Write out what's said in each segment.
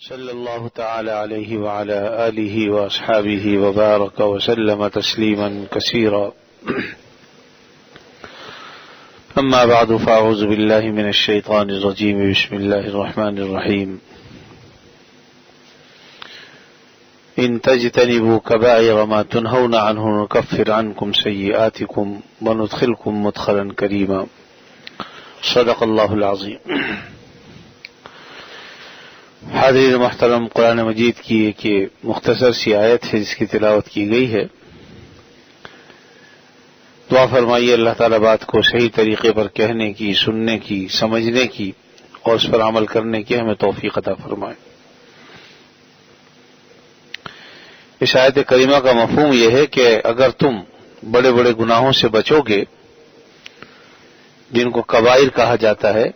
صلی اللہ تعالی علیہ وعلی آلہ واصحابہ وبارک وسلم تسلیما کثیرا اما بعد فاعوذ باللہ من الشیطان الرجیم بسم اللہ الرحمن الرحیم ان تجتنبوا کبائر ما تنہون عنہ نکفر عنکم سیئاتکم وندخلکم مدخلا کریما صدق اللہ العظیم۔ حاضرین محترم، قرآن مجید کی ایک مختصر سی آیت ہے جس کی تلاوت کی گئی ہے۔ دعا فرمائیے اللہ تعالیٰ بات کو صحیح طریقے پر کہنے کی، سننے کی، سمجھنے کی اور اس پر عمل کرنے کی ہمیں توفیق عطا فرمائے۔ اس آیت کریمہ کا مفہوم یہ ہے کہ اگر تم بڑے بڑے گناہوں سے بچو گے جن کو کبائر کہا جاتا ہے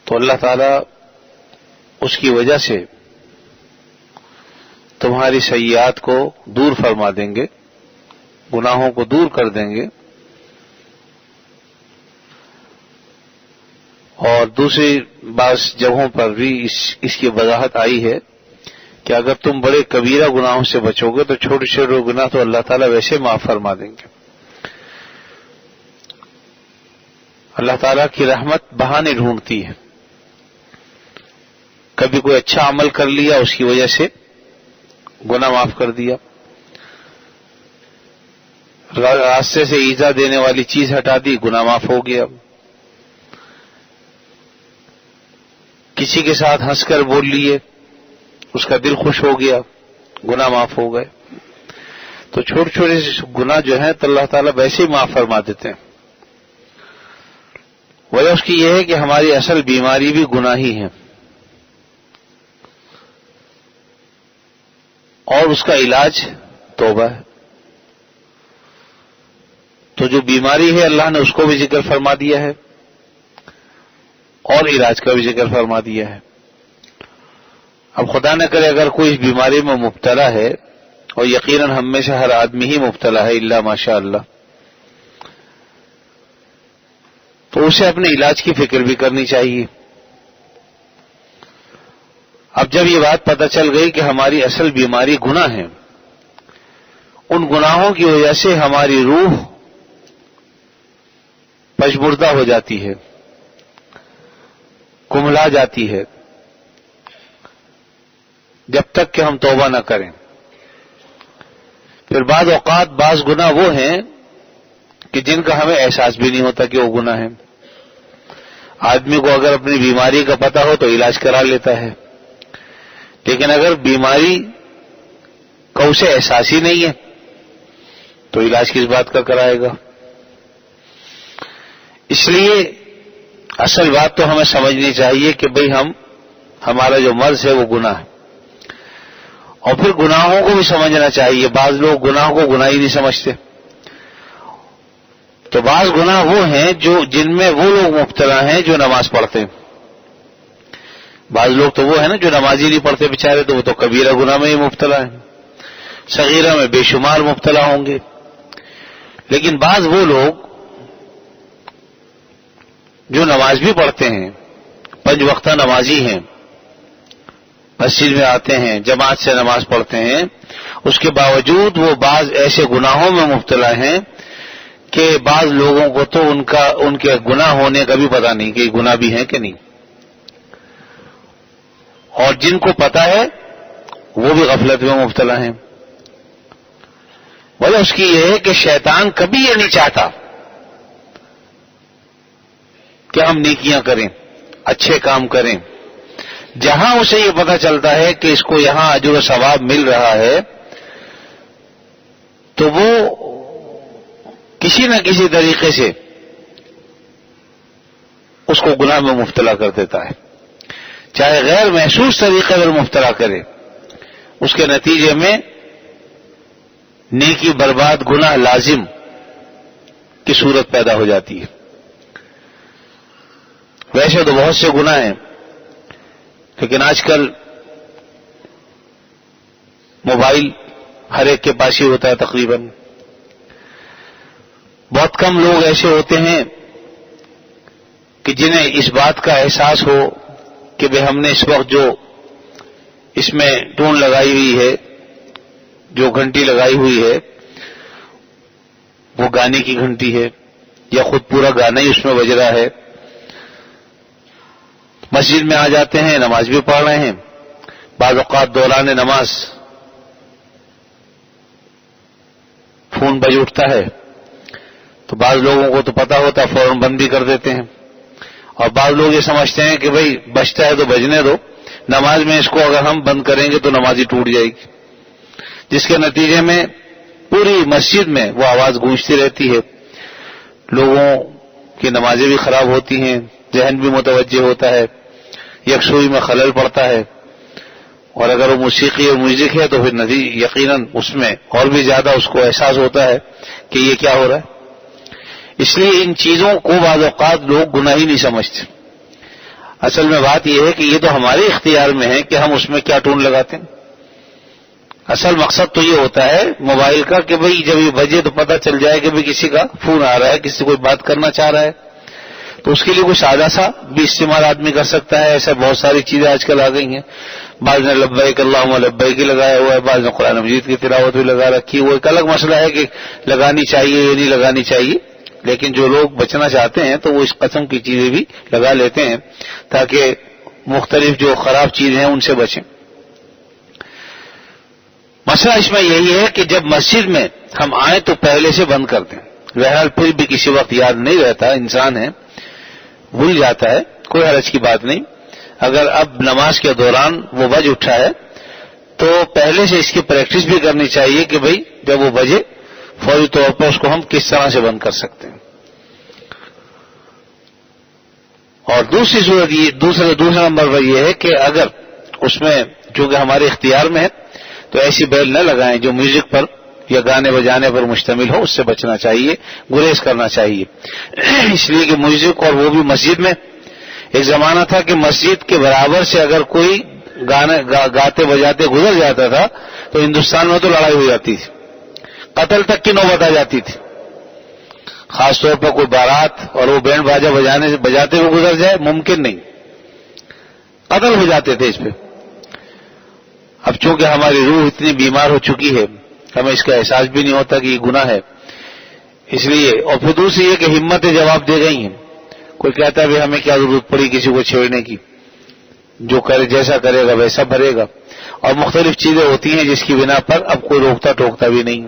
تو اللہ تعالیٰ اس کی وجہ سے تمہاری سیئات کو دور فرما دیں گے، گناہوں کو دور کر دیں گے۔ اور دوسری بعض جگہوں پر بھی اس کی وضاحت آئی ہے کہ اگر تم بڑے کبیرہ گناہوں سے بچو گے تو چھوٹے چھوٹے گناہ تو اللہ تعالیٰ ویسے معاف فرما دیں گے۔ اللہ تعالیٰ کی رحمت بہانے ڈھونڈتی ہے۔ کبھی کوئی اچھا عمل کر لیا، اس کی وجہ سے گناہ معاف کر دیا، راستے سے ایذا دینے والی چیز ہٹا دی، گناہ معاف ہو گیا، کسی کے ساتھ ہنس کر بول لیے، اس کا دل خوش ہو گیا، گناہ معاف ہو گئے۔ تو چھوٹے چھوٹے گناہ جو ہیں تو اللہ تعالیٰ ویسے ہی معاف فرما دیتے ہیں۔ وجہ اس کی یہ ہے کہ ہماری اصل بیماری بھی گناہ ہی ہے، اور اس کا علاج توبہ ہے۔ تو جو بیماری ہے اللہ نے اس کو بھی ذکر فرما دیا ہے اور علاج کا بھی ذکر فرما دیا ہے۔ اب خدا نہ کرے اگر کوئی اس بیماری میں مبتلا ہے، اور یقیناً ہم میں سے ہر آدمی ہی مبتلا ہے الا ماشاء اللہ، تو اسے اپنے علاج کی فکر بھی کرنی چاہیے۔ اب جب یہ بات پتہ چل گئی کہ ہماری اصل بیماری گناہ ہے، ان گناہوں کی وجہ سے ہماری روح پشمردہ ہو جاتی ہے، کملا جاتی ہے، جب تک کہ ہم توبہ نہ کریں۔ پھر بعض اوقات بعض گناہ وہ ہیں کہ جن کا ہمیں احساس بھی نہیں ہوتا کہ وہ گناہ ہے۔ آدمی کو اگر اپنی بیماری کا پتہ ہو تو علاج کرا لیتا ہے، لیکن اگر بیماری کا اسے احساس ہی نہیں ہے تو علاج کس بات کا کرائے گا؟ اس لیے اصل بات تو ہمیں سمجھنی چاہیے کہ بھئی ہمارا جو مرض ہے وہ گناہ ہے، اور پھر گناہوں کو بھی سمجھنا چاہیے۔ بعض لوگ گناہ کو گناہ ہی نہیں سمجھتے۔ تو بعض گناہ وہ ہیں جن میں وہ لوگ مبتلا ہیں جو نماز پڑھتے ہیں۔ بعض لوگ تو وہ ہیں نا جو نماز ہی نہیں پڑھتے بیچارے، تو وہ تو کبیرہ گناہ میں ہی مبتلا ہیں، صغیرہ میں بے شمار مبتلا ہوں گے۔ لیکن بعض وہ لوگ جو نماز بھی پڑھتے ہیں، 5 وقتہ نمازی ہیں، مسجد میں آتے ہیں، جماعت سے نماز پڑھتے ہیں، اس کے باوجود وہ بعض ایسے گناہوں میں مبتلا ہیں کہ بعض لوگوں کو تو ان کے گناہ ہونے کا بھی پتہ نہیں کہ گناہ بھی ہیں کہ نہیں، اور جن کو پتہ ہے وہ بھی غفلت میں مبتلا ہیں۔ وجہ اس کی یہ ہے کہ شیطان کبھی یہ نہیں چاہتا کہ ہم نیکیاں کریں، اچھے کام کریں۔ جہاں اسے یہ پتہ چلتا ہے کہ اس کو یہاں اجر و ثواب مل رہا ہے تو وہ کسی نہ کسی طریقے سے اس کو گناہ میں مبتلا کر دیتا ہے، چاہے غیر محسوس طریقے پر مبتلا کرے، اس کے نتیجے میں نیکی برباد، گناہ لازم کی صورت پیدا ہو جاتی ہے۔ ویسے تو بہت سے گناہ ہیں، لیکن آج کل موبائل ہر ایک کے پاس ہی ہوتا ہے تقریباً۔ بہت کم لوگ ایسے ہوتے ہیں کہ جنہیں اس بات کا احساس ہو کہ بھئی ہم نے اس وقت جو اس میں ٹون لگائی ہوئی ہے، جو گھنٹی لگائی ہوئی ہے وہ گانے کی گھنٹی ہے یا خود پورا گانا ہی اس میں بج رہا ہے. مسجد میں آ جاتے ہیں، نماز بھی پڑھ رہے ہیں، بعض اوقات دوران نماز فون بج اٹھتا ہے تو بعض لوگوں کو تو پتا ہوتا ہے فوراً بند بھی کر دیتے ہیں، اور بعض لوگ یہ سمجھتے ہیں کہ بھئی بجتا ہے تو بجنے دو، نماز میں اس کو اگر ہم بند کریں گے تو نماز ہی ٹوٹ جائے گی، جس کے نتیجے میں پوری مسجد میں وہ آواز گونجتی رہتی ہے، لوگوں کی نمازیں بھی خراب ہوتی ہیں، ذہن بھی متوجہ ہوتا ہے، یکسوئی میں خلل پڑتا ہے، اور اگر وہ موسیقی اور میوزک ہے تو پھر یقیناً اس میں اور بھی زیادہ اس کو احساس ہوتا ہے کہ یہ کیا ہو رہا ہے. اس لیے ان چیزوں کو بعض اوقات لوگ گناہی نہیں سمجھتے. اصل میں بات یہ ہے کہ یہ تو ہمارے اختیار میں ہے کہ ہم اس میں کیا ٹون لگاتے ہیں. اصل مقصد تو یہ ہوتا ہے موبائل کا کہ بھئی جب یہ بجے تو پتہ چل جائے کہ بھئی کسی کا فون آ رہا ہے، کسی کوئی بات کرنا چاہ رہا ہے، تو اس کے لیے کوئی سادہ سا بھی استعمال آدمی کر سکتا ہے. ایسا بہت ساری چیزیں آج کل آ گئی ہیں. بعض نے لبیک اللہم لبیک لگایا ہوا ہے، بعض نے قرآن مجید کی تلاوت بھی لگا رکھی ہے. وہ ایک الگ مسئلہ ہے کہ لگانی چاہیے یا نہیں لگانی چاہیے، لیکن جو لوگ بچنا چاہتے ہیں تو وہ اس قسم کی چیزیں بھی لگا لیتے ہیں تاکہ مختلف جو خراب چیزیں ہیں ان سے بچیں. مسئلہ اس میں یہی ہے کہ جب مسجد میں ہم آئیں تو پہلے سے بند کر دیں. بہرحال پھر بھی کسی وقت یاد نہیں رہتا، انسان ہے بھول جاتا ہے، کوئی حرج کی بات نہیں. اگر اب نماز کے دوران وہ بج اٹھا ہے تو پہلے سے اس کی پریکٹس بھی کرنی چاہیے کہ بھئی جب وہ بجے فوری طور پر اس کو ہم کس طرح سے بند کر سکتے ہیں. اور دوسری صورت یہ دوسرا نمبر پر یہ ہے کہ اگر اس میں جو کہ ہمارے اختیار میں ہے تو ایسی بیل نہ لگائیں جو میوزک پر یا گانے بجانے پر مشتمل ہو، اس سے بچنا چاہیے، گریز کرنا چاہیے. اس لیے کہ میوزک، اور وہ بھی مسجد میں، ایک زمانہ تھا کہ مسجد کے برابر سے اگر کوئی گاتے بجاتے گزر جاتا تھا تو ہندوستان میں تو لڑائی ہو جاتی تھی، قتل تک کی نوبت آ جاتی تھی. خاص طور پر کوئی بارات اور وہ بینڈ باجا بجاتے ہوئے گزر جائے، ممکن نہیں، قتل ہو جاتے تھے اس پہ. اب چونکہ ہماری روح اتنی بیمار ہو چکی ہے ہمیں اس کا احساس بھی نہیں ہوتا کہ یہ گناہ ہے، اس لیے. اور پھر دوسری یہ کہ ہمتیں جواب دے گئی ہیں. کوئی کہتا ہے ہمیں کیا ضرورت پڑی کسی کو چھیڑنے کی، جو کرے جیسا کرے گا ویسا بھرے گا، اور مختلف چیزیں ہوتی ہیں جس کی بنا پر اب کوئی روکتا ٹوکتا بھی نہیں.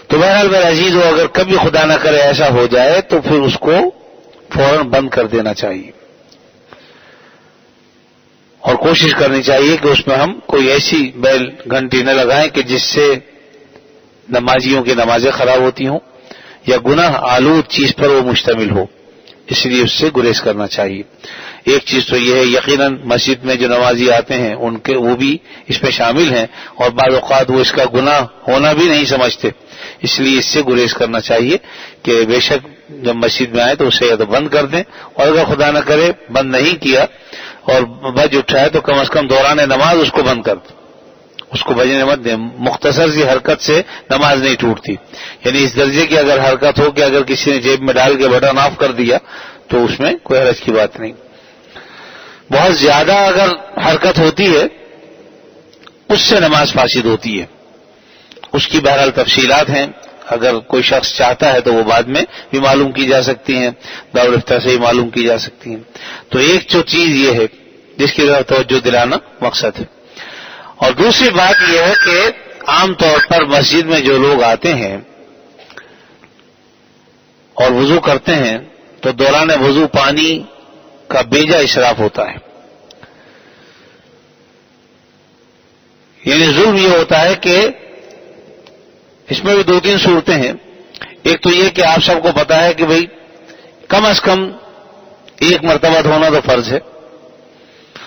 تو بہرحال میرے عزیز ہو، اگر کبھی خدا نہ کرے ایسا ہو جائے تو پھر اس کو فوراً بند کر دینا چاہیے، اور کوشش کرنی چاہیے کہ اس میں ہم کوئی ایسی بیل گھنٹی نہ لگائیں کہ جس سے نمازیوں کی نمازیں خراب ہوتی ہوں یا گناہ آلود چیز پر وہ مشتمل ہو. اس لیے اس سے گریز کرنا چاہیے. ایک چیز تو یہ ہے یقیناً مسجد میں جو نمازی آتے ہیں ان کے وہ بھی اس میں شامل ہیں، اور بعض اوقات وہ اس کا گناہ ہونا بھی نہیں سمجھتے، اس لیے اس سے گریز کرنا چاہیے کہ بے شک جب مسجد میں آئے تو اسے یا تو بند کر دیں، اور اگر خدا نہ کرے بند نہیں کیا اور بج اٹھا ہے تو کم از کم دوران نماز اس کو بند کر دیں، اس کو بجنے مت دیں. مختصر سی حرکت سے نماز نہیں ٹوٹتی، یعنی اس درجے کی اگر حرکت ہو کہ اگر کسی نے جیب میں ڈال کے بٹن آف کر دیا تو اس میں کوئی حرج کی بات نہیں. بہت زیادہ اگر حرکت ہوتی ہے اس سے نماز فاسد ہوتی ہے. اس کی بہرحال تفصیلات ہیں، اگر کوئی شخص چاہتا ہے تو وہ بعد میں بھی معلوم کی جا سکتی ہیں، دارالفتہ سے ہی معلوم کی جا سکتی ہیں. تو ایک جو چیز یہ ہے جس کی طرف توجہ دلانا مقصد ہے. اور دوسری بات یہ ہے کہ عام طور پر مسجد میں جو لوگ آتے ہیں اور وضو کرتے ہیں تو دوران وضو پانی کا بیجا اسراف ہوتا ہے. یعنی ظلم یہ ہوتا ہے کہ اس میں بھی دو تین صورتیں ہیں. ایک تو یہ کہ آپ سب کو پتا ہے کہ بھئی کم از کم ایک مرتبہ دھونا تو فرض ہے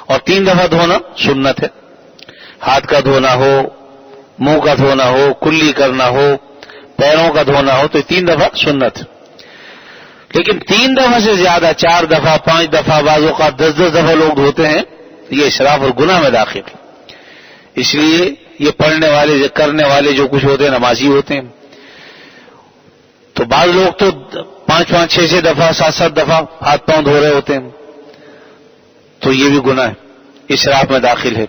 اور 3 دفعہ دھونا سنت ہے. ہاتھ کا دھونا ہو، منہ کا دھونا ہو، کلی کرنا ہو، پیروں کا دھونا ہو تو 3 دفعہ سنت ہے. لیکن 3 دفعہ سے زیادہ 4 دفعہ 5 دفعہ بعض اوقات 10 دفعہ لوگ دھوتے ہیں، یہ اسراف اور گناہ میں داخل ہے. اس لیے یہ پڑھنے والے کرنے والے جو کچھ ہوتے ہیں نمازی ہوتے ہیں. تو بعض لوگ تو 5 5 6 6 دفعہ 7 7 دفعہ ہاتھ پاؤں دھو رہے ہوتے ہیں. تو یہ بھی گناہ ہے، اسراف میں داخل ہے۔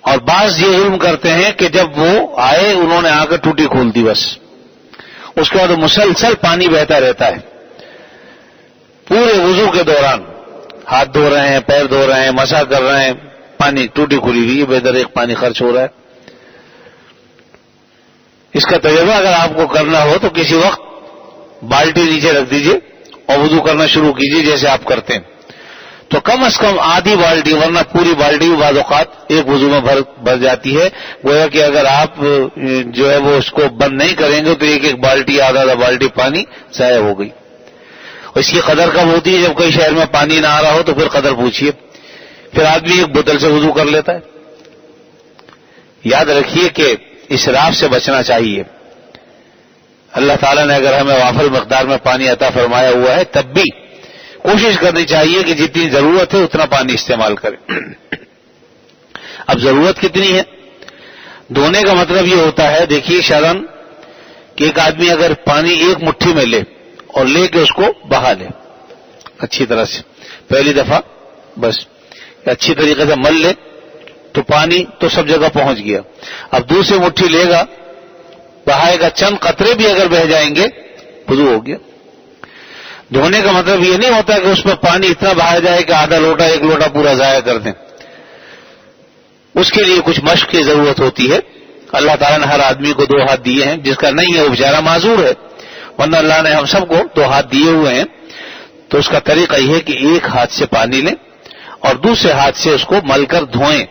اور بعض یہ ظلم کرتے ہیں کہ جب وہ آئے انہوں نے آ کر ٹوٹی کھول دی، بس اس کے بعد مسلسل پانی بہتا رہتا ہے پورے وضو کے دوران، ہاتھ دھو رہے ہیں، پیر دھو رہے ہیں، مسح کر رہے ہیں، پانی ٹوٹی کھلی ہوئی، بے دریغ پانی خرچ ہو رہا ہے۔ اس کا تجربہ اگر آپ کو کرنا ہو تو کسی وقت بالٹی نیچے رکھ دیجئے اور وضو کرنا شروع کیجئے جیسے آپ کرتے ہیں، تو کم از کم آدھی بالٹی، ورنہ پوری بالٹی بھی بعض اوقات ایک وضو میں بھر جاتی ہے۔ گویا کہ اگر آپ جو ہے وہ اس کو بند نہیں کریں گے تو ایک ایک بالٹی، آدھا بالٹی پانی ضائع ہو گئی۔ اس کی قدر کب ہوتی ہے؟ جب کئی شہر میں پانی نہ آ رہا ہو تو پھر قدر پوچھیے، پھر آدمی ایک بوتل سے وضو کر لیتا ہے۔ یاد رکھیے کہ اسراف سے بچنا چاہیے۔ اللہ تعالیٰ نے اگر ہمیں وافر مقدار میں پانی عطا فرمایا ہوا ہے تب بھی کوشش کرنی چاہیے کہ جتنی ضرورت ہے اتنا پانی استعمال کریں۔ اب ضرورت کتنی ہے؟ دھونے کا مطلب یہ ہوتا ہے، دیکھیے شرن، کہ ایک آدمی اگر پانی ایک مٹھی میں لے اور لے کے اس کو بہا لے اچھی طرح سے، پہلی دفعہ بس اچھی طریقے سے مل لے تو پانی تو سب جگہ پہنچ گیا۔ اب دوسری مٹھی لے گا، بہائے گا، چند قطرے بھی اگر بہ جائیں گے وضو ہو گیا۔ دھونے کا مطلب یہ نہیں ہوتا کہ اس میں پانی اتنا بہایا جائے کہ آدھا لوٹا ایک لوٹا پورا ضائع کر دیں، اس کے لیے کچھ مشق کی ضرورت ہوتی ہے۔ اللہ تعالیٰ نے ہر آدمی کو 2 ہاتھ دیے ہیں، جس کا نہیں ہے وہ بیچارہ معذور ہے، ورنہ اللہ نے ہم سب کو 2 ہاتھ دیے ہوئے ہیں۔ تو اس کا طریقہ یہ ہے کہ ایک ہاتھ سے پانی لیں اور دوسرے ہاتھ سے اس کو مل کر دھوئیں،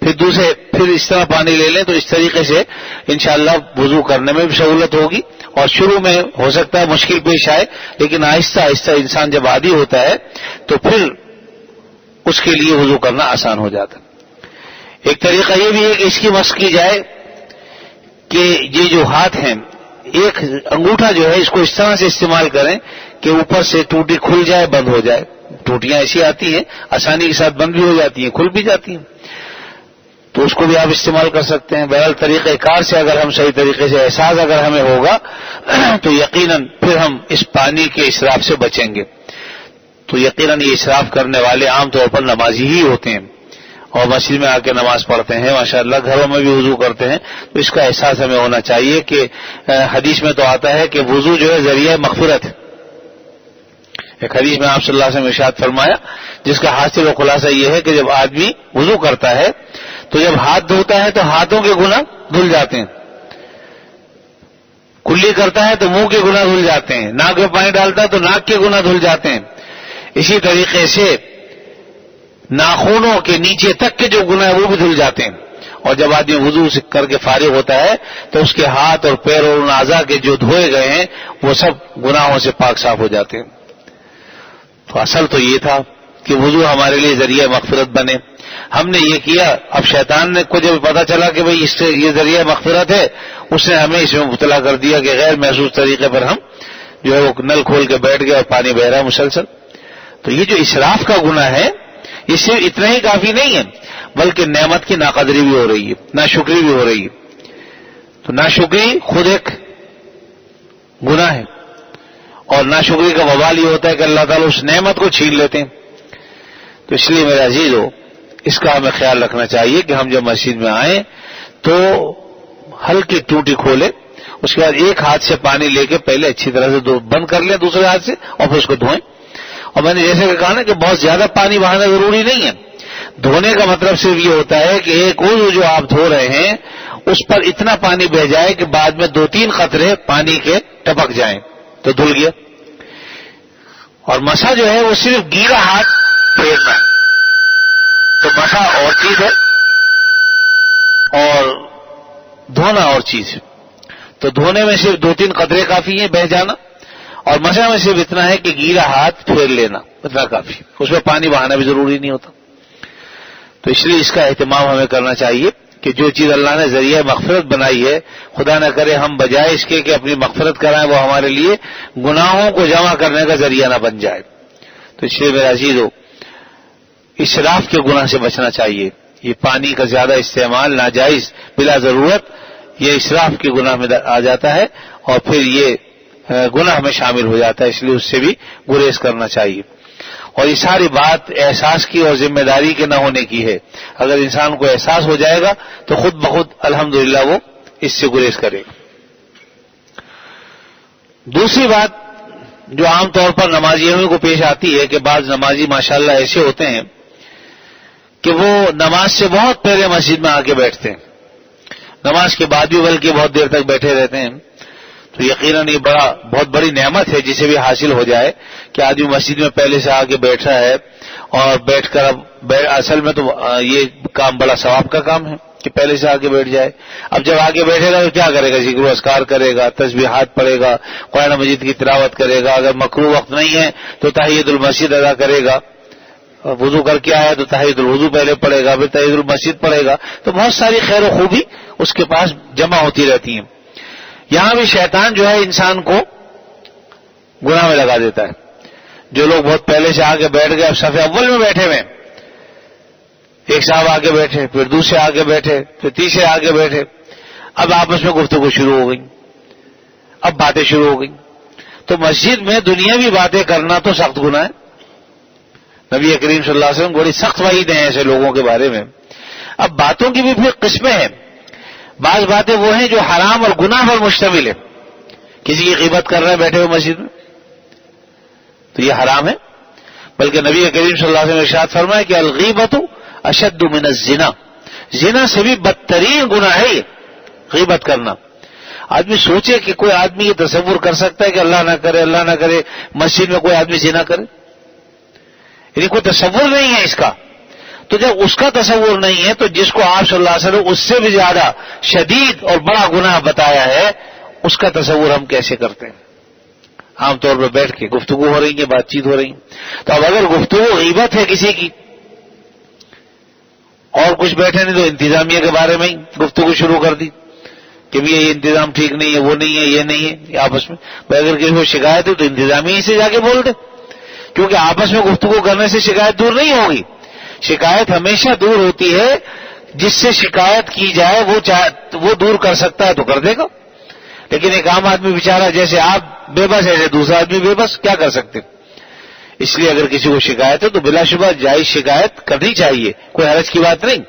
پھر اس طرح پانی لے لیں، تو اس طریقے سے انشاءاللہ وضو کرنے میں بھی سہولت ہوگی۔ اور شروع میں ہو سکتا ہے مشکل پیش آئے، لیکن آہستہ آہستہ انسان جب عادی ہوتا ہے تو پھر اس کے لیے وضو کرنا آسان ہو جاتا ہے۔ ایک طریقہ یہ بھی ہے کہ اس کی مشق کی جائے کہ یہ جو ہاتھ ہیں، ایک انگوٹھا جو ہے اس کو اس طرح سے استعمال کریں کہ اوپر سے ٹوٹی کھل جائے، بند ہو جائے۔ ٹوٹیاں ایسی آتی ہیں آسانی کے ساتھ بند بھی ہو جاتی ہیں، کھل بھی جاتی ہیں، تو اس کو بھی آپ استعمال کر سکتے ہیں۔ بہرحال طریقہ کار سے اگر ہم صحیح طریقے سے احساس اگر ہمیں ہوگا تو یقیناً پھر ہم اس پانی کے اسراف سے بچیں گے۔ تو یقیناً یہ اسراف کرنے والے عام طور پر نمازی ہی ہوتے ہیں اور مسجد میں آ کے نماز پڑھتے ہیں، ماشاءاللہ گھروں میں بھی وضو کرتے ہیں، تو اس کا احساس ہمیں ہونا چاہیے کہ حدیث میں تو آتا ہے کہ وضو جو ہے ذریعہ مغفرت ہے۔ ایک حدیث میں آپ صلی اللہ علیہ وسلم نے ارشاد فرمایا، جس کا حاصل و خلاصہ یہ ہے کہ جب آدمی وضو کرتا ہے تو جب ہاتھ دھوتا ہے تو ہاتھوں کے گناہ دھل جاتے ہیں، کلی کرتا ہے تو منہ کے گناہ دھل جاتے ہیں، ناک میں پانی ڈالتا ہے تو ناک کے گناہ دھل جاتے ہیں۔ اسی طریقے سے ناخنوں کے نیچے تک کے جو گناہ وہ بھی دھل جاتے ہیں، اور جب آدمی وضو کر کے فارغ ہوتا ہے تو اس کے ہاتھ اور پیر اور ان اعضاء کے جو دھوئے گئے ہیں وہ سب گناہوں سے پاک صاف ہو جاتے ہیں۔ تو اصل تو یہ تھا کہ وضو ہمارے لیے ذریعہ مغفرت بنے، ہم نے یہ کیا۔ اب شیطان کو جب پتا چلا کہ بھئی اس سے یہ ذریعہ مغفرت ہے، اس نے ہمیں اس میں مبتلا کر دیا کہ غیر محسوس طریقے پر ہم جو ہے وہ نل کھول کے بیٹھ گئے اور پانی بہ رہا ہے مسلسل۔ تو یہ جو اسراف کا گناہ ہے یہ صرف اتنا ہی کافی نہیں ہے، بلکہ نعمت کی ناقدری بھی ہو رہی ہے، ناشکری بھی ہو رہی ہے۔ تو ناشکری خود ایک گناہ ہے، اور ناشکری کا وبال یہ ہوتا ہے کہ اللہ تعالیٰ اس نعمت کو چھین لیتے ہیں۔ تو اس لیے میرے عزیزو، اس کا ہمیں خیال رکھنا چاہیے کہ ہم جب مسجد میں آئیں تو ہلکی ٹوٹی کھولیں، اس کے بعد ایک ہاتھ سے پانی لے کے پہلے اچھی طرح سے بند کر لیں دوسرے ہاتھ سے، اور پھر اس کو دھوئیں۔ اور میں نے جیسے کہ کہا نا کہ بہت زیادہ پانی بہانا ضروری نہیں ہے، دھونے کا مطلب صرف یہ ہوتا ہے کہ ایک وضو جو آپ دھو رہے ہیں اس پر اتنا پانی بہ جائے کہ بعد میں 2-3 قطرے پانی کے ٹپک جائیں تو دھل گیا۔ اور مسح جو ہے وہ صرف گیلا ہاتھ پھیرنا ہے، تو مسح اور چیز ہے اور دھونا اور چیز ہے۔ تو دھونے میں صرف 2-3 قطرے کافی ہیں بہ جانا، اور مسح میں صرف اتنا ہے کہ گیلا ہاتھ پھیر لینا، اتنا کافی، اس میں پانی بہانا بھی ضروری نہیں ہوتا۔ تو اس لیے اس کا اہتمام ہمیں کرنا چاہیے کہ جو چیز اللہ نے ذریعہ مغفرت بنائی ہے، خدا نہ کرے ہم بجائے اس کے کہ اپنی مغفرت کرائیں وہ ہمارے لیے گناہوں کو جمع کرنے کا ذریعہ نہ بن جائے۔ تو اس لیے میرے عزیزو، اسراف کے گناہ سے بچنا چاہیے۔ یہ پانی کا زیادہ استعمال ناجائز بلا ضرورت یہ اسراف کے گناہ میں آ جاتا ہے، اور پھر یہ گناہ میں شامل ہو جاتا ہے، اس لیے اس سے بھی گریز کرنا چاہیے۔ اور یہ ساری بات احساس کی اور ذمہ داری کے نہ ہونے کی ہے. اگر انسان کو احساس ہو جائے گا تو خود بخود الحمدللہ وہ اس سے گریز کرے گا. دوسری بات جو عام طور پر نمازیوں کو پیش آتی ہے کہ بعض نمازی ماشاءاللہ ایسے ہوتے ہیں کہ وہ نماز سے بہت پہلے مسجد میں آ کے بیٹھتے ہیں، نماز کے بعد بھی بلکہ بہت دیر تک بیٹھے رہتے ہیں. تو یقیناً یہ بہت بڑی نعمت ہے جسے بھی حاصل ہو جائے کہ آدمی مسجد میں پہلے سے آ کے بیٹھا ہے اور بیٹھ کر اصل میں تو یہ کام بڑا ثواب کا کام ہے کہ پہلے سے آ کے بیٹھ جائے. اب جب آگے بیٹھے گا تو کیا کرے گا؟ ذکر و اذکار کرے گا، تسبیحات پڑھے گا، قرآن مجید کی تلاوت کرے گا. اگر مکروہ وقت نہیں ہے تو تحیۃ المسجد ادا کرے گا. وضو کر کے آیا تو تحیۃ الوضو پہلے پڑھے گا، پھر تحیۃ المسجد پڑھے گا. تو بہت ساری خیر و خوبی اس کے پاس جمع ہوتی رہتی ہیں. یہاں بھی شیطان جو ہے انسان کو گناہ میں لگا دیتا ہے. جو لوگ بہت پہلے سے آگے بیٹھ گئے، اب صف اول میں بیٹھے ہوئے، ایک صاحب آگے بیٹھے، پھر دوسرے آگے بیٹھے، پھر تیسرے آگے بیٹھے، اب آپس میں گفتگو شروع ہو گئی، اب باتیں شروع ہو گئی. تو مسجد میں دنیاوی باتیں کرنا تو سخت گناہ ہے. نبی کریم صلی اللہ علیہ وسلم بڑی سخت وعید ہیں ایسے لوگوں کے بارے میں. اب باتوں کی بھی پھر قسمیں ہیں. بعض باتیں وہ ہیں جو حرام اور گناہ پر مشتمل ہے. کسی کی غیبت کر رہے ہیں بیٹھے ہوئے مسجد میں تو یہ حرام ہے. بلکہ نبی کریم صلی اللہ علیہ وسلم نے ارشاد فرمایا کہ الغیبۃ اشد من الزنا، زنا سے بھی بدترین گناہ ہے یہ غیبت کرنا. آدمی سوچے کہ کوئی آدمی یہ تصور کر سکتا ہے کہ اللہ نہ کرے مسجد میں کوئی آدمی زنا کرے؟ یعنی کوئی تصور نہیں ہے اس کا. تو جب اس کا تصور نہیں ہے تو جس کو آپ صلی اللہ علیہ وسلم اس سے بھی زیادہ شدید اور بڑا گناہ بتایا ہے اس کا تصور ہم کیسے کرتے ہیں؟ عام طور پر بیٹھ کے گفتگو ہو رہی ہے، بات چیت ہو رہی ہے. تو اب اگر گفتگو غیبت ہے کسی کی اور کچھ بیٹھے نہیں تو انتظامیہ کے بارے میں ہی گفتگو شروع کر دی کہ بھی یہ انتظام ٹھیک نہیں ہے، وہ نہیں ہے، یہ نہیں ہے، یہ آپس میں اگر کسی کو شکایت ہے تو انتظامیہ سے جا کے بول دے. کیونکہ آپس میں گفتگو کرنے سے شکایت دور نہیں ہوگی. شکایت ہمیشہ دور ہوتی ہے جس سے شکایت کی جائے وہ دور کر سکتا ہے تو کر دے گا. لیکن ایک عام آدمی بیچارہ جیسے آپ بے بس ایسے دوسرا آدمی بے بس، کیا کر سکتے؟ اس لیے اگر کسی کو شکایت ہے تو بلا شبہ جائز شکایت کرنی چاہیے، کوئی حرج کی بات نہیں.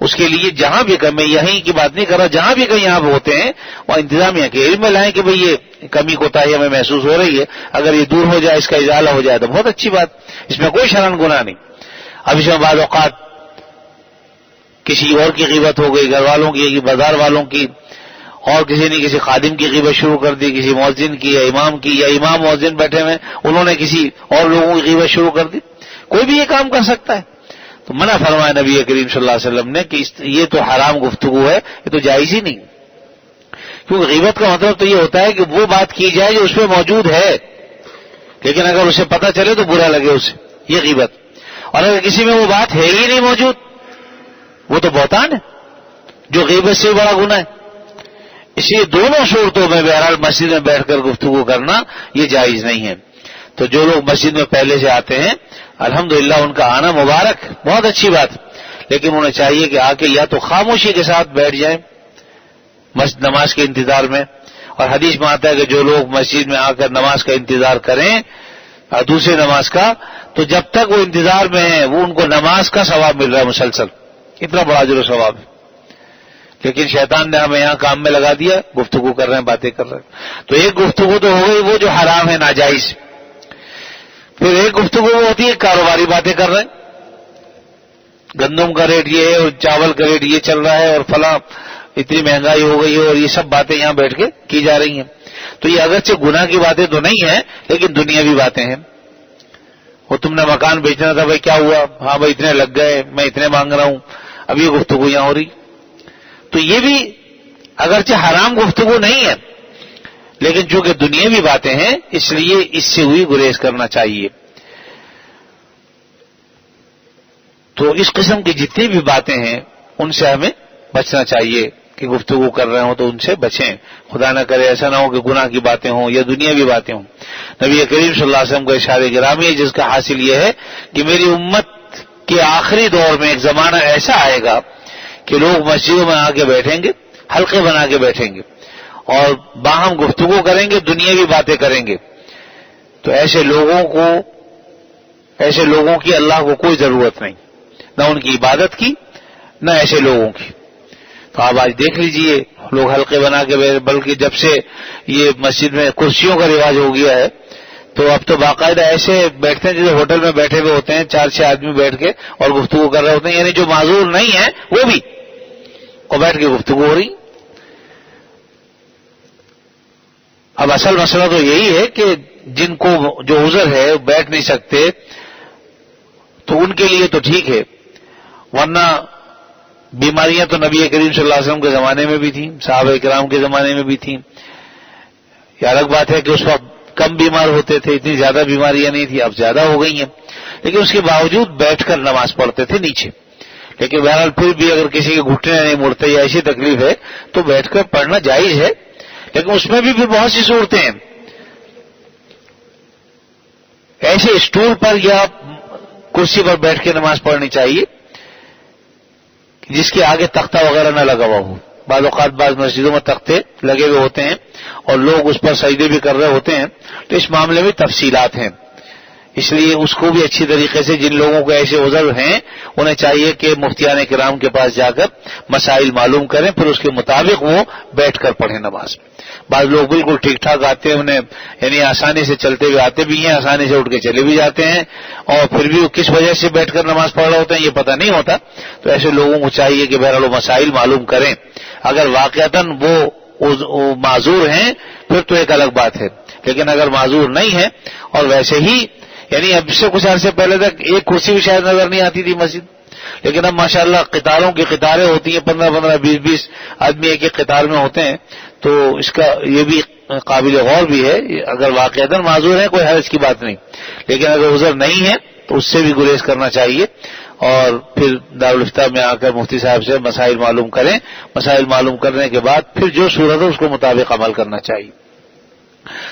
اس کے لیے جہاں بھی میں یہیں کی بات نہیں کر رہا، جہاں بھی کہیں آپ ہوتے ہیں وہ انتظامیہ کے علم میں لائیں کہ بھئی یہ کمی کوتاہی ہمیں محسوس ہو رہی ہے، اگر یہ دور ہو جائے، اس کا ازالہ ہو جائے تو بہت اچھی بات، اس میں کوئی شرن گناہ نہیں. اب اس میں بعض اوقات کسی اور کی غیبت ہو گئی، گھر والوں کی، بازار والوں کی، اور کسی نے کسی خادم کی غیبت شروع کر دی، کسی مؤذن کی یا امام کی، یا امام مؤذن بیٹھے ہوئے انہوں نے کسی اور لوگوں کی غیبت شروع کر دی. کوئی بھی یہ کام کر سکتا ہے. تو منع فرمایا نبی کریم صلی اللہ علیہ وسلم نے کہ یہ تو حرام گفتگو ہے، یہ تو جائز ہی نہیں. کیونکہ غیبت کا مطلب تو یہ ہوتا ہے کہ وہ بات کی جائے جو اس میں موجود ہے، لیکن اگر اسے پتہ چلے تو برا لگے اسے، یہ غیبت. اور اگر کسی میں وہ بات ہے ہی نہیں موجود وہ تو بہتان ہے جو غیبت سے بڑا گناہ ہے. اس لیے دونوں صورتوں میں بہرحال مسجد میں بیٹھ کر گفتگو کرنا یہ جائز نہیں ہے. تو جو لوگ مسجد میں پہلے سے آتے ہیں الحمدللہ ان کا آنا مبارک، بہت اچھی بات، لیکن انہیں چاہیے کہ آ کے یا تو خاموشی کے ساتھ بیٹھ جائیں نماز کے انتظار میں. اور حدیث میں آتا ہے کہ جو لوگ مسجد میں آ کر نماز کا انتظار کریں دوسری نماز کا، تو جب تک وہ انتظار میں ہیں وہ ان کو نماز کا ثواب مل رہا ہے مسلسل، اتنا بڑا اجر و ثواب ہے. لیکن شیطان نے ہمیں یہاں کام میں لگا دیا، گفتگو کر رہے ہیں، باتیں کر رہے ہیں. تو ایک گفتگو تو ہو گئی وہ جو حرام ہے، ناجائز. پھر ایک گفتگو وہ ہوتی ہے کاروباری باتیں کر رہے ہیں، گندم کا ریٹ یہ ہے اور چاول کا ریٹ یہ چل رہا ہے اور فلاں اتنی مہنگائی ہو گئی ہے، اور یہ سب باتیں یہاں بیٹھ کے کی جا رہی ہیں. تو یہ اگرچہ گناہ کی باتیں تو نہیں ہیں لیکن دنیاوی باتیں ہیں. وہ تم نے مکان بیچنا تھا، بھائی کیا ہوا؟ ہاں بھائی اتنے لگ گئے، میں اتنے مانگ رہا ہوں. اب یہ گفتگو یہاں ہو رہی. تو یہ بھی اگرچہ حرام گفتگو نہیں ہے لیکن چونکہ دنیاوی باتیں ہیں اس لیے اس سے ہوئی گریز کرنا چاہیے. تو اس قسم کی جتنی بھی باتیں ہیں ان سے ہمیں بچنا چاہیے کہ گفتگو کر رہے ہوں تو ان سے بچیں. خدا نہ کرے ایسا نہ ہو کہ گناہ کی باتیں ہوں یا دنیاوی باتیں ہوں. نبی کریم صلی اللہ علیہ وسلم کا ارشاد گرامی ہے جس کا حاصل یہ ہے کہ میری امت کے آخری دور میں ایک زمانہ ایسا آئے گا کہ لوگ مسجدوں میں آ کے بیٹھیں گے، حلقے بنا کے بیٹھیں گے اور باہم گفتگو کریں گے، دنیاوی باتیں کریں گے. تو ایسے لوگوں کو ایسے لوگوں کی اللہ کو کوئی ضرورت نہیں، نہ ان کی عبادت کی نہ ایسے لوگوں کی۔ تو آپ آج دیکھ لیجئے لوگ حلقے بنا کے، بلکہ جب سے یہ مسجد میں کرسیوں کا رواج ہو گیا ہے تو اب تو باقاعدہ ایسے بیٹھتے ہیں جیسے ہوٹل میں بیٹھے ہوئے ہوتے ہیں، 4-6 آدمی بیٹھ کے اور گفتگو کر رہے ہوتے ہیں، یعنی جو معذور نہیں ہے وہ بھی اور بیٹھ کے گفتگو ہو رہی۔ اب اصل مسئلہ تو یہی ہے کہ جن کو جو عذر ہے بیٹھ نہیں سکتے تو ان کے لیے تو ٹھیک ہے، ورنہ بیماریاں تو نبی کریم صلی اللہ علیہ وسلم کے زمانے میں بھی تھیں، صحابہ کرام کے زمانے میں بھی تھیں۔ یہ الگ بات ہے کہ اس وقت کم بیمار ہوتے تھے، اتنی زیادہ بیماریاں نہیں تھیں، اب زیادہ ہو گئی ہیں، لیکن اس کے باوجود بیٹھ کر نماز پڑھتے تھے نیچے۔ لیکن بہرحال پھر بھی اگر کسی کے گھٹنے نہیں مڑتے یا ایسی تکلیف ہے تو بیٹھ کر پڑھنا جائز ہے، لیکن اس میں بھی پھر بہت سی صورتیں ہیں، ایسے اسٹول پر یا کرسی پر بیٹھ کے نماز پڑھنی چاہیے جس کے آگے تختہ وغیرہ نہ لگا ہوا ہو۔ بعض اوقات بعض مسجدوں میں تختے لگے ہوئے ہوتے ہیں اور لوگ اس پر سجدے بھی کر رہے ہوتے ہیں، تو اس معاملے میں تفصیلات ہیں، اس لیے اس کو بھی اچھی طریقے سے جن لوگوں کو ایسے عذر ہیں انہیں چاہیے کہ مفتیان کرام کے پاس جا کر مسائل معلوم کریں، پھر اس کے مطابق وہ بیٹھ کر پڑھیں نماز۔ بعض لوگ بالکل ٹھیک ٹھاک آتے ہیں، انہیں یعنی آسانی سے چلتے ہوئے آتے بھی ہیں، آسانی سے اٹھ کے چلے بھی جاتے ہیں، اور پھر بھی وہ کس وجہ سے بیٹھ کر نماز پڑھ رہے ہوتے ہیں یہ پتہ نہیں ہوتا۔ تو ایسے لوگوں کو چاہیے کہ بہرحال وہ مسائل معلوم کریں، اگر واقعتاً وہ معذور ہیں پھر تو ایک الگ بات ہے، لیکن اگر معذور نہیں ہے اور ویسے ہی یعنی اب سے کچھ عرصے پہلے تک ایک کرسی بھی شاید نظر نہیں آتی تھی مسجد، لیکن اب ماشاءاللہ قطاروں کی قطاریں ہوتی ہیں، 15-15 20-20 آدمی ایک ایک قطار میں ہوتے ہیں، تو اس کا یہ بھی قابل غور بھی ہے۔ اگر واقعتاً معذور ہے کوئی حرج کی بات نہیں، لیکن اگر عذر نہیں ہے تو اس سے بھی گریز کرنا چاہیے، اور پھر دارالفتہ میں آ کر مفتی صاحب سے مسائل معلوم کریں، مسائل معلوم کرنے کے بعد پھر جو صورت ہے اس کو مطابق عمل کرنا چاہیے۔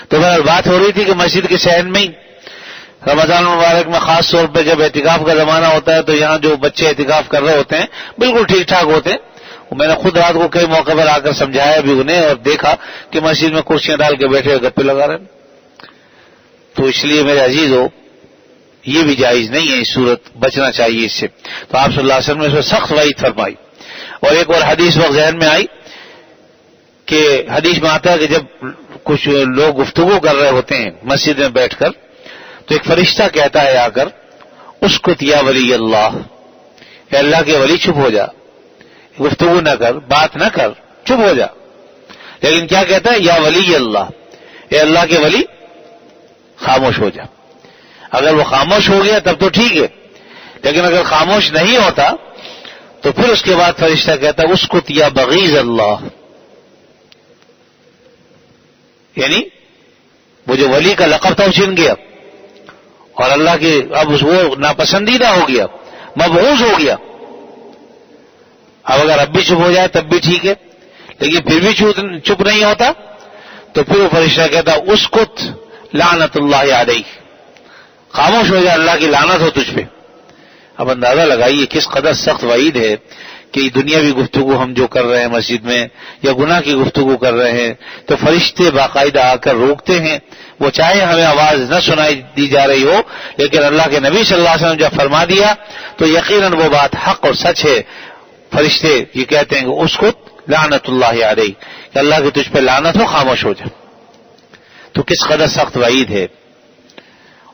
تو بہرحال بات ہو رہی تھی کہ مسجد کے صحن میں رمضان المبارک میں خاص طور پہ جب اعتکاف کا زمانہ ہوتا ہے تو یہاں جو بچے اعتکاف کر رہے ہوتے ہیں بالکل ٹھیک ٹھاک ہوتے ہیں، میں نے خود رات کو کئی موقع پر آ کر سمجھایا بھی انہیں اور دیکھا کہ مسجد میں کرسیاں ڈال کے بیٹھے ہوئے گپے لگا رہے ہیں۔ تو اس لیے میرے عزیز ہو یہ بھی جائز نہیں ہے، اس صورت بچنا چاہیے اس سے۔ تو آپ صلی اللہ علیہ وسلم نے اس میں سخت وعید فرمائی۔ اور ایک اور حدیث وقت ذہن میں آئی کہ حدیث میں آتا ہے کہ جب کچھ لوگ گفتگو کر رہے ہوتے ہیں مسجد میں بیٹھ کر تو ایک فرشتہ کہتا ہے آ کر اسکت یا ولی اللہ، اے اللہ کے ولی چپ ہو جا، گفتگو نہ کر، بات نہ کر، چپ ہو جا۔ لیکن کیا کہتا ہے؟ یا ولی اللہ، اے اللہ کے ولی خاموش ہو جا۔ اگر وہ خاموش ہو گیا تب تو ٹھیک ہے، لیکن اگر خاموش نہیں ہوتا تو پھر اس کے بعد فرشتہ کہتا ہے اسکت یا بغیض اللہ، یعنی وہ جو ولی کا لقب تھا وہ چھن گیا اور اللہ کے اب وہ ناپسندیدہ ہو گیا، مبغوض ہو گیا۔ اب اگر اب بھی چپ ہو جائے تب بھی ٹھیک ہے، لیکن پھر بھی چپ نہیں ہوتا تو پھر وہ فرشتہ کہتا اسکت لعنت اللہ علیہ، خاموش ہو جائے، اللہ کی لعنت ہو تجھ پہ۔ اب اندازہ لگائیے کس قدر سخت وعید ہے کہ دنیاوی گفتگو ہم جو کر رہے ہیں مسجد میں یا گناہ کی گفتگو کر رہے ہیں تو فرشتے باقاعدہ آ کر روکتے ہیں، وہ چاہے ہمیں آواز نہ سنائی دی جا رہی ہو، لیکن اللہ کے نبی صلی اللہ علیہ وسلم جب فرما دیا تو یقیناً وہ بات حق اور سچ ہے۔ فرشتے یہ کہتے ہیں کہ اسکت لعنت اللہ علیہ، کہ اللہ کی تجھ پہ لعنت ہو، خاموش ہو جا۔ تو کس قدر سخت وعید ہے۔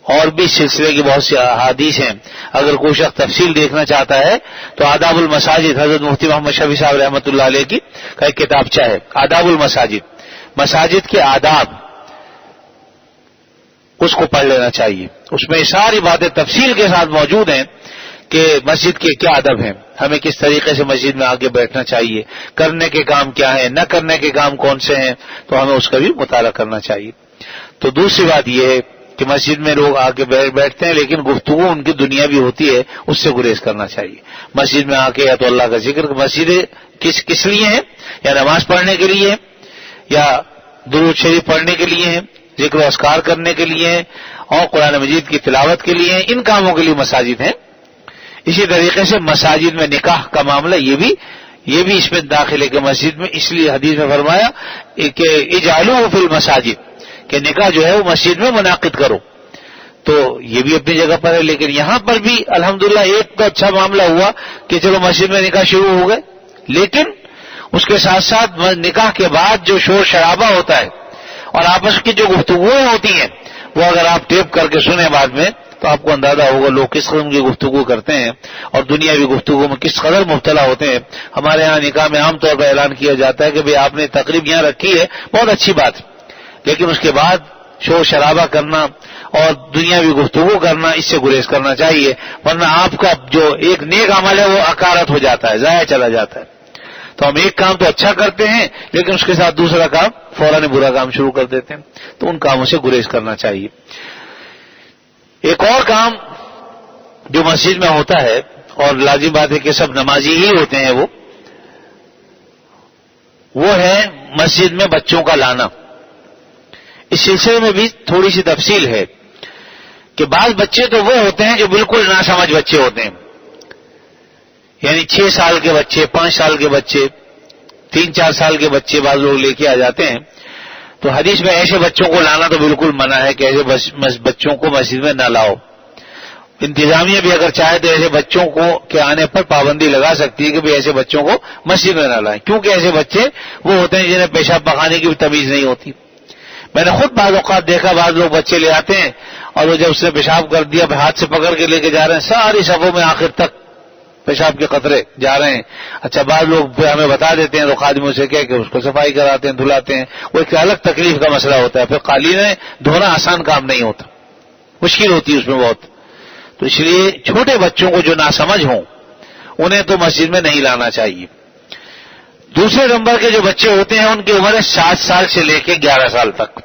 اور بھی سلسلے کی بہت سی احادیث ہیں، اگر کوئی شخص تفصیل دیکھنا چاہتا ہے تو آداب المساجد حضرت مفتی محمد شفیع صاحب رحمۃ اللہ علیہ کی کا ایک کتابچہ ہے، آداب المساجد، مساجد کے آداب، اس کو پڑھ لینا چاہیے۔ اس میں ساری باتیں تفصیل کے ساتھ موجود ہیں کہ مسجد کے کیا ادب ہیں، ہمیں کس طریقے سے مسجد میں آگے بیٹھنا چاہیے، کرنے کے کام کیا ہیں، نہ کرنے کے کام کون سے ہیں، تو ہمیں اس کا بھی مطالعہ کرنا چاہیے۔ تو دوسری بات یہ ہے کہ مسجد میں لوگ آ کے بیٹھتے ہیں لیکن گفتگو ان کی دنیا بھی ہوتی ہے، اس سے گریز کرنا چاہیے۔ مسجد میں آ کے یا تو اللہ کا ذکر، مسجدیں کس لیے ہیں؟ یا نماز پڑھنے کے لیے، یا درود شریف پڑھنے کے لیے ہیں، ذکر و اذکار کرنے کے لیے ہیں، اور قرآن مجید کی تلاوت کے لیے ہیں، ان کاموں کے لیے مساجد ہیں۔ اسی طریقے سے مساجد میں نکاح کا معاملہ یہ بھی اس میں داخل ہے کہ مسجد میں، اس لیے حدیث میں فرمایا کہ اجعلوہ فی المساجد، کہ نکاح جو ہے وہ مسجد میں منعقد کرو۔ تو یہ بھی اپنی جگہ پر ہے. لیکن یہاں پر بھی الحمدللہ ایک تو اچھا معاملہ ہوا کہ چلو مسجد میں نکاح شروع ہو گئے، لیکن اس کے ساتھ ساتھ نکاح کے بعد جو شور شرابہ ہوتا ہے اور آپس کی جو گفتگویں ہوتی ہیں وہ اگر آپ ٹیپ کر کے سنیں بعد میں تو آپ کو اندازہ ہوگا لوگ کس قسم کی گفتگو کرتے ہیں اور دنیاوی گفتگو میں کس قدر مبتلا ہوتے ہیں. ہمارے ہاں نکاح میں عام طور پر اعلان کیا جاتا ہے کہ بھئی آپ نے تقریب یہاں رکھی ہے، بہت اچھی بات، لیکن اس کے بعد شور شرابہ کرنا اور دنیاوی گفتگو کرنا اس سے گریز کرنا چاہیے، ورنہ آپ کا جو ایک نیک عمل ہے وہ اکارت ہو جاتا ہے، ضائع چلا جاتا ہے. تو ہم ایک کام تو اچھا کرتے ہیں لیکن اس کے ساتھ دوسرا کام فوراً برا کام شروع کر دیتے ہیں، تو ان کاموں سے گریز کرنا چاہیے. ایک اور کام جو مسجد میں ہوتا ہے اور لازم بات ہے کہ سب نمازی ہی ہوتے ہیں، وہ ہے مسجد میں بچوں کا لانا. اس سلسلے میں بھی تھوڑی سی تفصیل ہے کہ بعض بچے تو وہ ہوتے ہیں جو بالکل ناسمجھ بچے ہوتے ہیں، یعنی 6 سال کے بچے، 5 سال کے بچے، 3-4 سال کے بچے بعض لوگ لے کے آ جاتے ہیں. تو حدیث میں ایسے بچوں کو لانا تو بالکل منع ہے کہ ایسے بچوں کو مسجد میں نہ لاؤ. انتظامیہ بھی اگر چاہے تو ایسے بچوں کو کے آنے پر پابندی لگا سکتی ہے کہ بھی ایسے بچوں کو مسجد میں نہ لائیں، کیونکہ ایسے بچے وہ ہوتے ہیں جنہیں پیشاب پخانے کی بھی تمیز نہیں ہوتی. میں نے خود بعض اوقات دیکھا بعض لوگ بچے لے آتے ہیں اور وہ جب اس نے پیشاب کر دیا ہاتھ سے پکڑ کے لے کے جا رہے ہیں، ساری صفوں میں آخر تک پیشاب کے قطرے جا رہے ہیں. اچھا بعض لوگ ہمیں بتا دیتے ہیں تو خادموں سے کہہ کہ اس کو صفائی کراتے ہیں، دھلاتے ہیں. وہ ایک الگ تکلیف کا مسئلہ ہوتا ہے، پھر قالینیں دھونا آسان کام نہیں ہوتا، مشکل ہوتی ہے اس میں بہت. تو اس لیے چھوٹے بچوں کو جو ناسمجھ ہوں انہیں تو مسجد میں نہیں لانا چاہیے. دوسرے نمبر کے جو بچے ہوتے ہیں ان کی عمر ہے 7 سال سے لے کے 11 سال تک.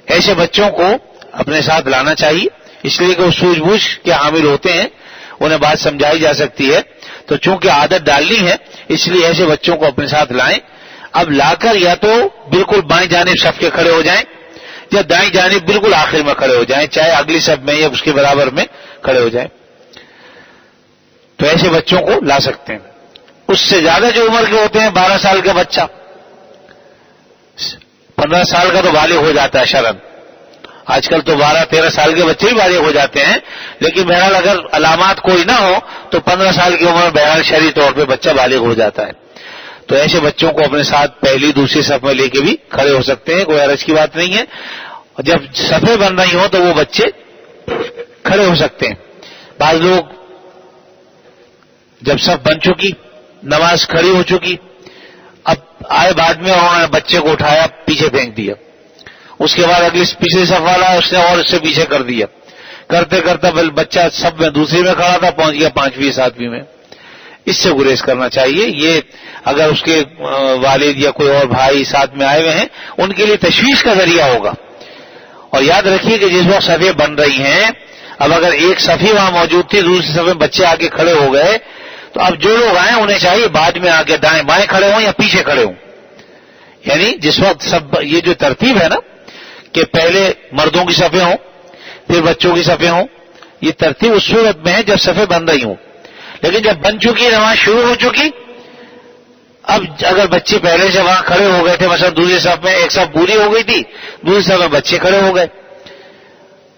ایسے بچوں کو اپنے ساتھ لانا چاہیے، اس لیے کہ وہ سوجھ بوجھ کے حامل ہوتے ہیں، انہیں بات سمجھائی جا سکتی ہے. تو چونکہ عادت ڈالنی ہے اس لیے ایسے بچوں کو اپنے ساتھ لائیں. اب لا کر یا تو بالکل بائیں جانب صف کے کھڑے ہو جائیں یا دائیں جانب بالکل آخر میں کھڑے ہو جائیں، چاہے اگلی صف میں یا اس کے برابر میں کھڑے ہو جائیں. تو ایسے بچوں کو لا سکتے ہیں. اس سے زیادہ جو عمر کے ہوتے ہیں 12 سال کا بچہ، 15 سال کا تو بالغ ہو جاتا ہے شرعاً، آج کل تو 12-13 سال کے بچے ہی بالغ ہو جاتے ہیں، لیکن بہرحال اگر علامات کوئی نہ ہو تو 15 سال کی عمر بہرحال شرعی طور پہ بچہ بالغ ہو جاتا ہے. تو ایسے بچوں کو اپنے ساتھ پہلی دوسری صف میں لے کے بھی کھڑے ہو سکتے ہیں، کوئی حرج کی بات نہیں ہے. جب صفیں بن رہی ہوں تو وہ بچے کھڑے ہو سکتے ہیں. بعض لوگ جب صف بن چکی، نماز کھڑی ہو چکی، اب آئے بعد میں انہوں نے بچے کو اٹھایا پیچھے پھینک دیا، اس کے بعد اگلی پچھلی صف والا اس نے اور اس سے پیچھے کر دیا، کرتے کرتے بچہ سب میں دوسری میں کھڑا تھا پہنچ گیا 5ویں 7ویں میں. اس سے گریز کرنا چاہیے. یہ اگر اس کے والد یا کوئی اور بھائی ساتھ میں آئے ہوئے ہیں ان کے لیے تشویش کا ذریعہ ہوگا. اور یاد رکھیے کہ جس وقت صفیں بن رہی ہیں، اب اگر ایک صفی وہاں موجود تھی، دوسری صف میں بچے آگے کھڑے ہو گئے، تو اب جو لوگ آئیں انہیں چاہیے بعد میں آگے دائیں بائیں کھڑے ہوں یا پیچھے کھڑے ہوں. یعنی جس وقت سب یہ جو ترتیب ہے نا کہ پہلے مردوں کی صفیں ہوں پھر بچوں کی صفیں ہوں، یہ ترتیب اس صورت میں ہے جب صفیں بن رہی ہوں. لیکن جب بن چکی نماز شروع ہو چکی، اب اگر بچے پہلے سے وہاں کھڑے ہو گئے تھے، مثلا دوسری صف میں ایک صف پوری ہو گئی تھی، دوسری صف میں بچے کھڑے ہو گئے،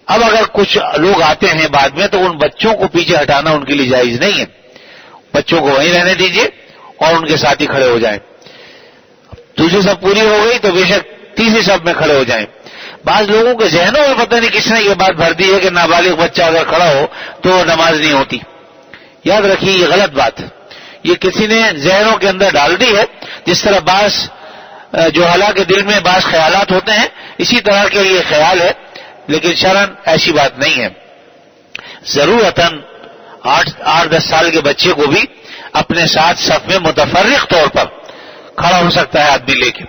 اب اگر کچھ لوگ آتے ہیں بعد میں تو ان بچوں کو پیچھے ہٹانا ان کے لیے جائز نہیں ہے. بچوں کو وہیں رہنے دیجیے اور ان کے ساتھ ہی کھڑے ہو جائیں. دوسری صف پوری ہو گئی تو بے شک تیسری صف میں کھڑے ہو جائیں. بعض لوگوں کے ذہنوں میں پتہ نہیں کس نے یہ بات بھر دی ہے کہ نابالغ بچہ اگر کھڑا ہو تو نماز نہیں ہوتی. یاد رکھیے یہ غلط بات ہے، یہ کسی نے ذہنوں کے اندر ڈال دی ہے. جس طرح بعض جو حالانکہ دل میں بعض خیالات ہوتے ہیں اسی طرح کے یہ خیال ہے، لیکن شرعاً ایسی بات نہیں ہے. ضرورتاً 8-10 سال کے بچے کو بھی اپنے ساتھ صف میں متفرق طور پر کھڑا ہو سکتا ہے آدمی لے کے،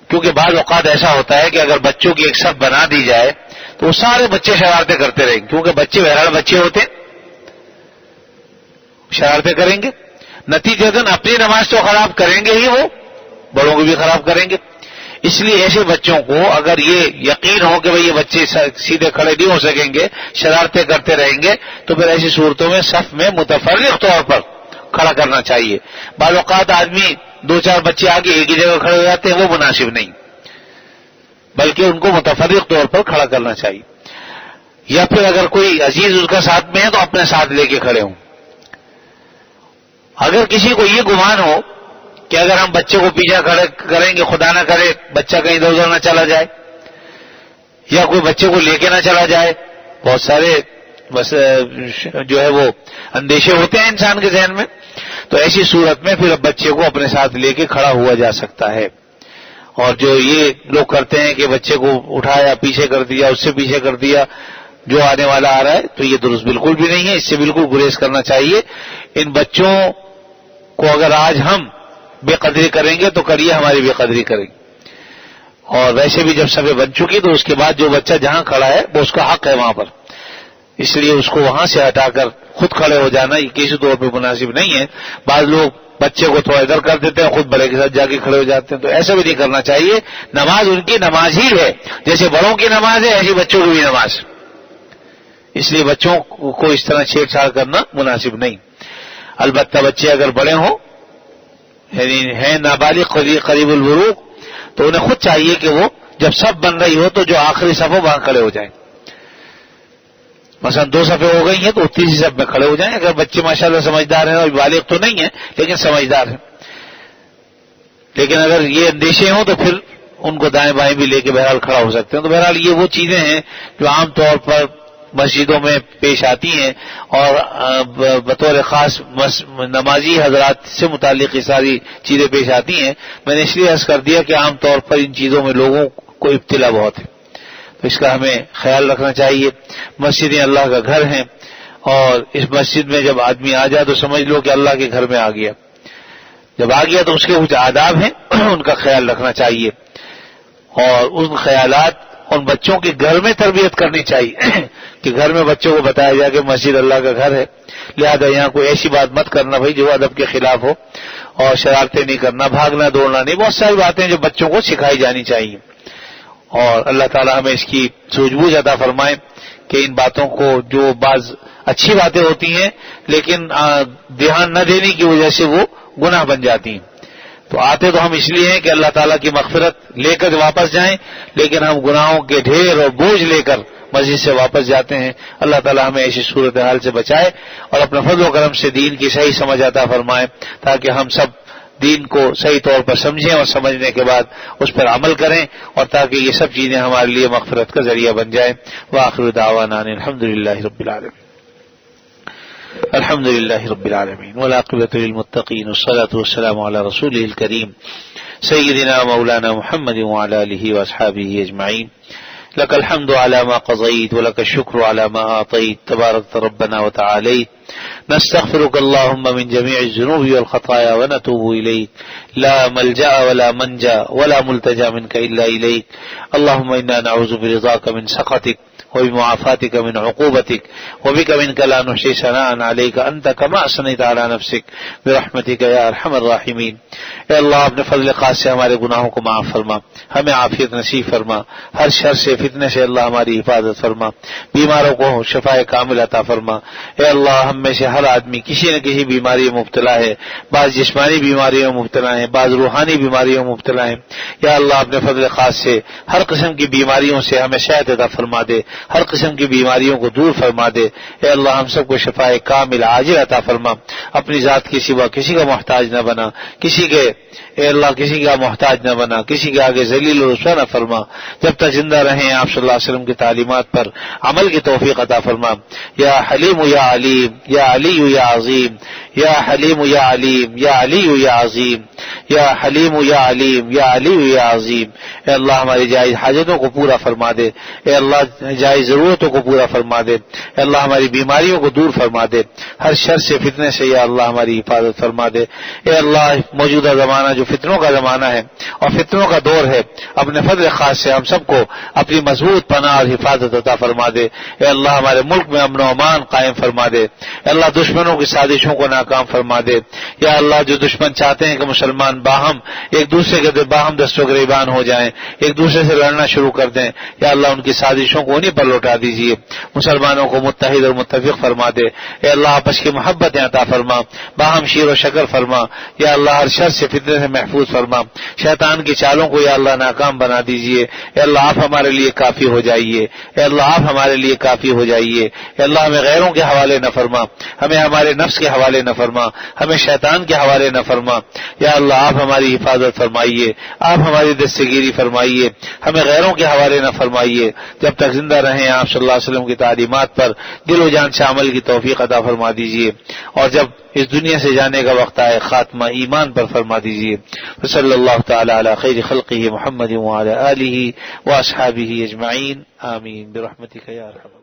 کیونکہ بعض اوقات ایسا ہوتا ہے کہ اگر بچوں کی ایک صف بنا دی جائے تو وہ سارے بچے شرارتیں کرتے رہیں گے، کیونکہ بچے بہرحال بچے ہوتے شرارتیں کریں گے، نتیجتاً اپنی نماز تو خراب کریں گے ہی، وہ بڑوں کو بھی خراب کریں گے. اس لیے ایسے بچوں کو اگر یہ یقین ہو کہ بھئی یہ بچے سیدھے کھڑے نہیں ہو سکیں گے، شرارتیں کرتے رہیں گے، تو پھر ایسی صورتوں میں صف میں متفرق طور پر کھڑا کرنا چاہیے. بعض اوقات آدمی 2-4 بچے آگے ایک ہی جگہ کھڑے ہو جاتے ہیں، وہ مناسب نہیں، بلکہ ان کو متفرق طور پر کھڑا کرنا چاہیے. یا پھر اگر کوئی عزیز اس کا ساتھ میں ہے تو اپنے ساتھ لے کے کھڑے ہوں. اگر کسی کو یہ گمان ہو کہ اگر ہم بچے کو پیچھے کریں گے خدا نہ کرے بچہ کہیں ادھر ادھر نہ چلا جائے یا کوئی بچے کو لے کے نہ چلا جائے، بہت سارے بس جو ہے وہ اندیشے ہوتے ہیں انسان کے ذہن میں، تو ایسی صورت میں پھر بچے کو اپنے ساتھ لے کے کھڑا ہوا جا سکتا ہے. اور جو یہ لوگ کرتے ہیں کہ بچے کو اٹھایا پیچھے کر دیا اس سے پیچھے کر دیا جو آنے والا آ رہا ہے، تو یہ درست بالکل بھی نہیں ہے، اس سے بالکل گریز کرنا چاہیے. ان بچوں کو اگر آج ہم بے قدری کریں گے تو کریے ہماری بے قدری کریں گے، اور ویسے بھی جب سبھی بن چکی تو اس کے بعد جو بچہ جہاں کھڑا ہے وہ اس کا حق ہے وہاں پر، اس لیے اس کو وہاں سے ہٹا کر خود کھڑے ہو جانا یہ کسی طور پہ مناسب نہیں ہے. بعض لوگ بچے کو تھوڑا ادھر کر دیتے ہیں خود بڑے کے ساتھ جا کے کھڑے ہو جاتے ہیں، تو ایسا بھی نہیں کرنا چاہیے. نماز ان کی نماز ہی ہے، جیسے بڑوں کی نماز ہے ایسی بچوں کی بھی نماز، اس لیے بچوں کو اس طرح چھیڑ چھاڑ کرنا مناسب نہیں. البتہ بچے اگر بڑے ہوں یعنی ہیں نابالغ قریب البلوغ تو انہیں خود چاہیے کہ وہ جب صف بن رہی ہو تو جو آخری صف ہو وہاں کھڑے ہو جائیں. مثلا 2 صفیں ہو گئی ہیں تو تیسری صف میں کھڑے ہو جائیں. اگر بچے ماشاءاللہ سمجھدار ہیں اور بالغ تو نہیں ہیں لیکن سمجھدار ہیں، لیکن اگر یہ اندیشے ہوں تو پھر ان کو دائیں بائیں بھی لے کے بہرحال کھڑا ہو سکتے ہیں. تو بہرحال یہ وہ چیزیں ہیں جو عام طور پر مسجدوں میں پیش آتی ہیں اور بطور خاص نمازی حضرات سے متعلق یہ ساری چیزیں پیش آتی ہیں. میں نے اس لیے عرض کر دیا کہ عام طور پر ان چیزوں میں لوگوں کو ابتلا بہت ہے، تو اس کا ہمیں خیال رکھنا چاہیے. مسجدیں اللہ کا گھر ہیں اور اس مسجد میں جب آدمی آ جائے تو سمجھ لو کہ اللہ کے گھر میں آ گیا. جب آ گیا تو اس کے کچھ آداب ہیں ان کا خیال رکھنا چاہیے اور ان خیالات ان بچوں کے گھر میں تربیت کرنی چاہیے کہ گھر میں بچوں کو بتایا جائے کہ مسجد اللہ کا گھر ہے، لہذا یہاں کوئی ایسی بات مت کرنا بھائی جو ادب کے خلاف ہو، اور شرارتیں نہیں کرنا، بھاگنا دوڑنا نہیں. بہت ساری باتیں جو بچوں کو سکھائی جانی چاہیے اور اللہ تعالی ہمیں اس کی سوجھ بوجھ عطا فرمائے کہ ان باتوں کو جو بعض اچھی باتیں ہوتی ہیں لیکن دھیان نہ دینے کی وجہ سے وہ گناہ بن جاتی ہیں. تو آتے تو ہم اس لیے ہیں کہ اللہ تعالیٰ کی مغفرت لے کر واپس جائیں، لیکن ہم گناہوں کے ڈھیر اور بوجھ لے کر مسجد سے واپس جاتے ہیں. اللہ تعالیٰ ہمیں ایسی صورتحال سے بچائے اور اپنے فضل و کرم سے دین کی صحیح سمجھ عطا فرمائے تاکہ ہم سب دین کو صحیح طور پر سمجھیں اور سمجھنے کے بعد اس پر عمل کریں اور تاکہ یہ سب چیزیں ہمارے لیے مغفرت کا ذریعہ بن جائیں. وآخر دعوانا الحمد للہ رب العالمین. الحمد للہ رب العالمین والعاقبۃ للمتقین والصلاة والسلام علی رسولہ الکریم سیدنا مولانا محمد وعلی آلہ واصحابہ اجمعین. لك الحمد على ما قضيت ولك الشكر على ما أعطيت تبارك ربنا وتعاليت. نستغفرك اللهم من جميع الذنوب والخطايا ونتوب إليك. لا ملجأ ولا منجا ولا ملتجا منك إلا إليك. اللهم إنا نعوذ برضاك من سخطك وبمعافاتك من عقوبتك وبك منك لا نحصي ثناء عليك أنت كما أثنيت على نفسك برحمتك يا أرحم الراحمين. اے اللہ اپنے فضل خاص سے ہمارے گناہوں کو معاف فرما، ہمیں عافیت نصیب فرما، ہر شر سے فتنے سے اللہ ہماری حفاظت فرما، بیماروں کو شفاء کامل عطا فرما. اے اللہ ہم میں سے ہر آدمی کسی نہ کسی بیماری میں مبتلا ہے، بعض جسمانی بیماریوں میں مبتلا ہیں، بعض روحانی بیماریوں میں مبتلا ہیں. یا اللہ اپنے فضل خاص سے ہر قسم کی بیماریوں سے ہمیں صحت عطا فرما دے، ہر قسم کی بیماریوں کو دور فرما دے. اے اللہ ہم سب کو شفاء کامل عاجل عطا فرما، اپنی ذات کے سوا کسی کا محتاج نہ بنا، اے اللہ کسی کا محتاج نہ بنا، کسی کے آگے ذلیل و رسوا نہ فرما. جب تک زندہ رہیں آپ صلی اللہ علیہ وسلم کی تعلیمات پر عمل کی توفیق عطا فرما. یا حلیم یا علیم یا علی یا عظیم یا حلیم یا علیم یا علی یا عظیم یا حلیم یا علیم یا علی یا عظیم. اے اللہ ہماری جائز حاجتوں کو پورا فرما دے، اے اللہ جائز ضرورتوں کو پورا فرما دے، اے اللہ ہماری بیماریوں کو دور فرما دے، ہر شر سے فتنے سے یا اللہ ہماری حفاظت فرما دے. اے اللہ موجودہ زمانہ جو فتنوں کا زمانہ ہے اور فتنوں کا دور ہے، اپنے فضل خاص سے ہم سب کو اپنی مضبوط پناہ اور حفاظت عطا فرما دے. اے اللہ ہمارے ملک میں امن و امان قائم فرما دے. اے اللہ دشمنوں کی سازشوں کو ناکام فرما دے۔ یا اللہ جو دشمن چاہتے ہیں کہ مسلمان باہم ایک دوسرے کے باہم دست و گریبان ہو جائیں، ایک دوسرے سے لڑنا شروع کر دیں، یا اللہ ان کی سازشوں کو انہیں پر لوٹا دیجیے، مسلمانوں کو متحد اور متفق فرما دے۔ اے اللہ آپس کی محبت عطا فرما، باہم شیر و شکر فرما، یا اللہ ہر شر سے فتنے سے محفوظ فرما، شیطان کی چالوں کو یا اللہ ناکام بنا دیجیے۔ اے اللہ آپ ہمارے لیے کافی ہو جائیے، اے اللہ آپ ہمارے لیے کافی ہو جائیے۔ اے اللہ ہمیں غیروں کے حوالے نہ فرما، ہمیں ہمارے نفس کے حوالے نہ فرما، ہمیں شیطان کے حوالے نہ فرما۔ یا اللہ آپ ہماری حفاظت فرمائیے، آپ ہماری دستگیری فرمائیے، ہمیں غیروں کے حوالے نہ فرمائیے۔ جب تک زندہ رہیں آپ صلی اللہ علیہ وسلم کی تعلیمات پر دل و جان سے عمل کی توفیق عطا فرما دیجیے، اور جب اس دنیا سے جانے کا وقت آئے خاتمہ ایمان پر فرما دیجیے۔ صلی اللہ تعالی علی خیر خلقہ محمد وعلی آلہ واصحابہ اجمعین، آمین برحمتک یا ارحم۔